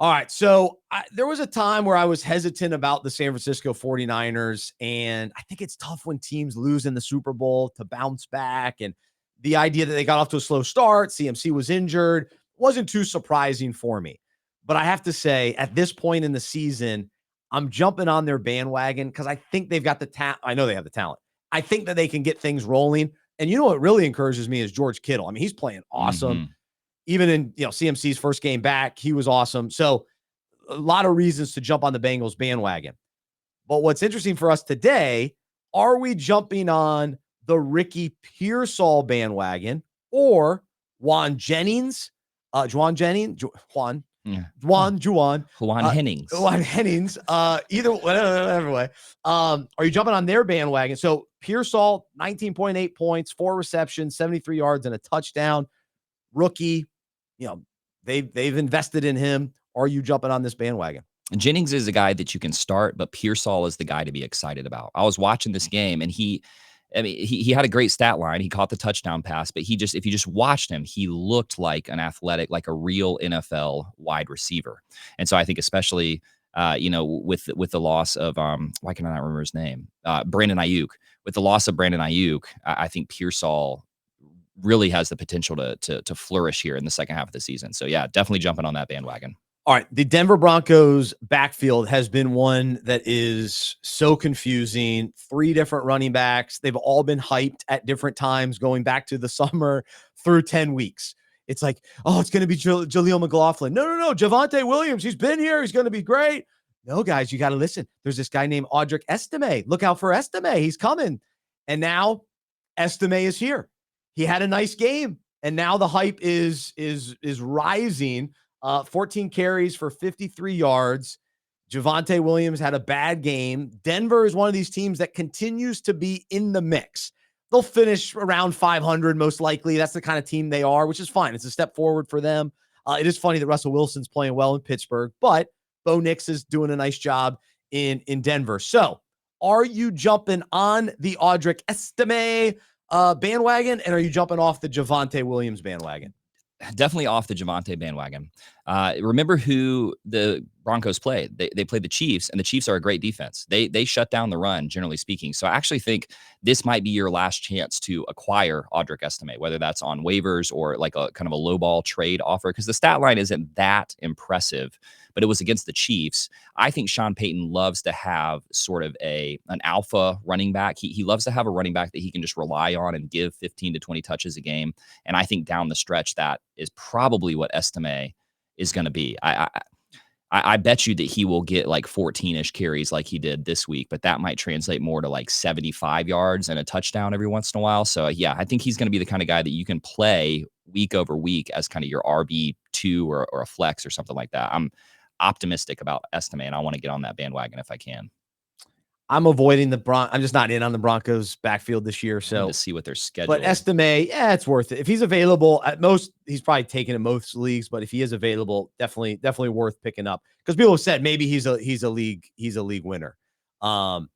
All right. So there was a time where I was hesitant about the San Francisco 49ers. And I think it's tough when teams lose in the Super Bowl to bounce back. And the idea that they got off to a slow start, CMC was injured, wasn't too surprising for me. But I have to say, at this point in the season, I'm jumping on their bandwagon because I think they've got the talent. I know they have the talent. I think that they can get things rolling. And you know what really encourages me is George Kittle. I mean, he's playing awesome. Mm-hmm. Even in CMC's first game back, he was awesome. So a lot of reasons to jump on the Bengals bandwagon. But what's interesting for us today, are we jumping on the Ricky Pearsall bandwagon or Juan Jennings? Juan Jennings? Juan. Yeah. Juan Hennings. Juan Hennings. Whatever way. Are you jumping on their bandwagon? So Pearsall, 19.8 points, 4 receptions, 73 yards, and a touchdown. Rookie. They've invested in him. Are you jumping on this bandwagon? Jennings is a guy that you can start, but Pearsall is the guy to be excited about. I was watching this game, and he had a great stat line. He caught the touchdown pass, but if you just watched him, he looked like an athletic, like a real NFL wide receiver. And so I think especially, with the loss of, why can I not remember his name? Brandon Ayuk. With the loss of Brandon Ayuk, I think Pearsall really has the potential to flourish here in the second half of the season. So yeah, definitely jumping on that bandwagon. All right. The Denver Broncos backfield has been one that is so confusing. 3 different running backs. They've all been hyped at different times going back to the summer through 10 weeks. It's like, oh, it's going to be Jaleel McLaughlin. No. Javonte Williams. He's been here. He's going to be great. No, guys, you got to listen. There's this guy named Audric Estime. Look out for Estime. He's coming. And now Estime is here. He had a nice game. And now the hype is rising. 14 carries for 53 yards. Javonte Williams had a bad game. Denver is one of these teams that continues to be in the mix. They'll finish around 500 most likely. That's the kind of team they are, which is fine. It's a step forward for them. It is funny that Russell Wilson's playing well in Pittsburgh, but Bo Nix is doing a nice job in Denver. So are you jumping on the Audric Estime bandwagon, and are you jumping off the Javonte Williams bandwagon? Definitely off the Javonte bandwagon. Remember who the Broncos played. They played the Chiefs, and the Chiefs are a great defense. They shut down the run, generally speaking. So I actually think this might be your last chance to acquire Audric Estime, whether that's on waivers or like a kind of a lowball trade offer, because the stat line isn't that impressive, but it was against the Chiefs. I think Sean Payton loves to have sort of an alpha running back. He loves to have a running back that he can just rely on and give 15 to 20 touches a game. And I think down the stretch, that is probably what Estime is going to be. I bet you that he will get like 14-ish carries like he did this week, but that might translate more to like 75 yards and a touchdown every once in a while. So yeah, I think he's going to be the kind of guy that you can play week over week as kind of your RB2 or a flex or something like that. I'm optimistic about Estime, and I want to get on that bandwagon if I can. I'm avoiding I'm just not in on the Broncos backfield this year. So to see what their schedule. But Estime, yeah, it's worth it. If he's available at most, he's probably taken in most leagues, but if he is available, definitely worth picking up. Because people have said maybe he's a league winner. And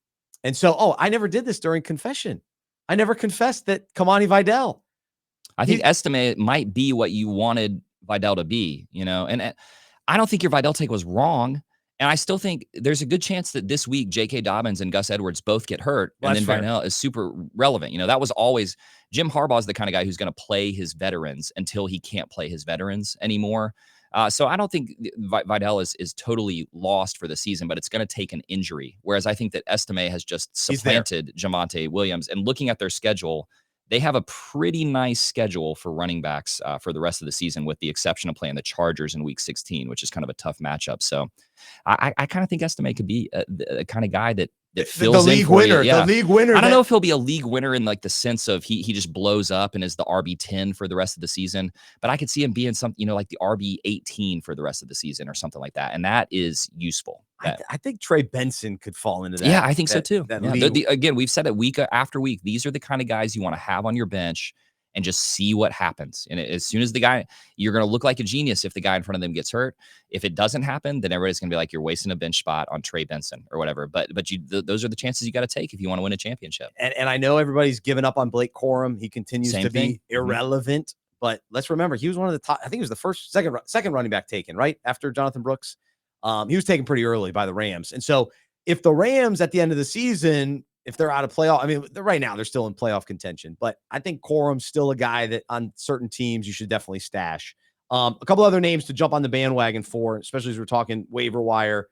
so, I never did this during confession. I never confessed that Kamani Vidal. I think Estime might be what you wanted Vidal to be, and I don't think your Vidal take was wrong. And I still think there's a good chance that this week, J.K. Dobbins and Gus Edwards both get hurt. Well, and then Vidal is super relevant. That was always Jim Harbaugh is the kind of guy who's going to play his veterans until he can't play his veterans anymore. So I don't think Vidal is totally lost for the season, but it's going to take an injury. Whereas I think that Estime has just supplanted Javonte Williams. And looking at their schedule, they have a pretty nice schedule for running backs for the rest of the season, with the exception of playing the Chargers in Week 16, which is kind of a tough matchup. So I kind of think Estime could be a kind of guy that fills the league winner. Yeah. The league winner. I don't know if he'll be a league winner in like the sense of he just blows up and is the RB10 for the rest of the season, but I could see him being something, like the RB18 for the rest of the season or something like that, and that is useful. I think Trey Benson could fall into that. Yeah, I think so too. Again, we've said it week after week. These are the kind of guys you want to have on your bench and just see what happens. And as soon as you're going to look like a genius if the guy in front of them gets hurt. If it doesn't happen, then everybody's going to be like, you're wasting a bench spot on Trey Benson or whatever. But those are the chances you got to take if you want to win a championship. And I know everybody's given up on Blake Corum. He continues to be irrelevant. But let's remember, he was one of the top. I think he was the second running back taken right after Jonathan Brooks. He was taken pretty early by the Rams, and so if the Rams at the end of the season, if they're out of playoff, I mean, right now they're still in playoff contention, but I think Corum's still a guy that on certain teams you should definitely stash. A couple other names to jump on the bandwagon for, especially as we're talking waiver wire.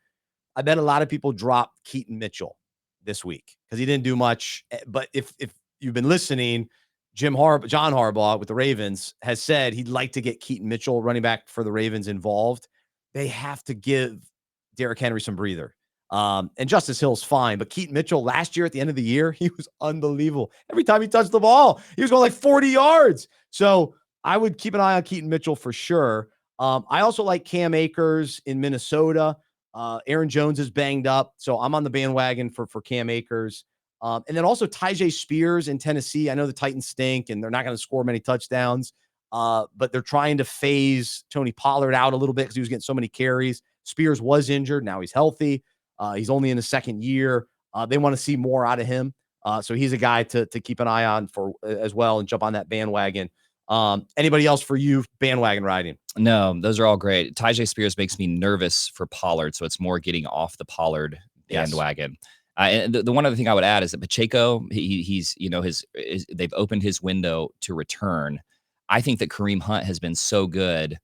I bet a lot of people drop Keaton Mitchell this week because he didn't do much. But if you've been listening, John Harbaugh with the Ravens has said he'd like to get Keaton Mitchell, running back for the Ravens, involved. They have to give Derrick Henry some breather. And Justice Hill's fine, but Keaton Mitchell last year at the end of the year, he was unbelievable. Every time he touched the ball, he was going like 40 yards. So I would keep an eye on Keaton Mitchell for sure. I also like Cam Akers in Minnesota. Aaron Jones is banged up, so I'm on the bandwagon for Cam Akers. And then also Tyjae Spears in Tennessee. I know the Titans stink, and they're not going to score many touchdowns, but they're trying to phase Tony Pollard out a little bit because he was getting so many carries. Spears was injured. Now he's healthy. He's only in the second year. They want to see more out of him. So he's a guy to keep an eye on for as well and jump on that bandwagon. Anybody else for you bandwagon riding? No, those are all great. Tyjae Spears makes me nervous for Pollard, so it's more getting off the Pollard bandwagon. Yes. And the one other thing I would add is that Pacheco, he's they've opened his window to return. I think that Kareem Hunt has been so good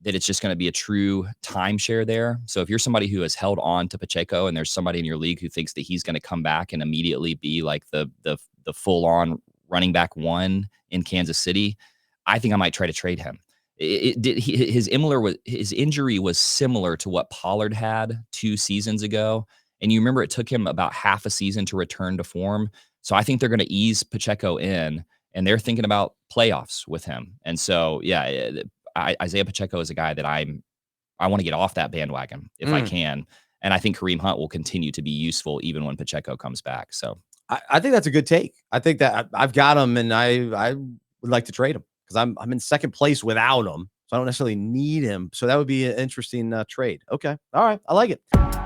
that it's just going to be a true timeshare there. So if you're somebody who has held on to Pacheco and there's somebody in your league who thinks that he's going to come back and immediately be like the full on running back one in Kansas City, I think I might try to trade him. His injury was similar to what Pollard had 2 seasons ago. And you remember it took him about half a season to return to form. So I think they're going to ease Pacheco in, and they're thinking about playoffs with him. And so, yeah, Isaiah Pacheco is a guy that I want to get off that bandwagon if I can. And I think Kareem Hunt will continue to be useful even when Pacheco comes back. So I think that's a good take. I think that I've got him, and I would like to trade him because I'm in second place without him. So I don't necessarily need him. So that would be an interesting trade. Okay. All right. I like it.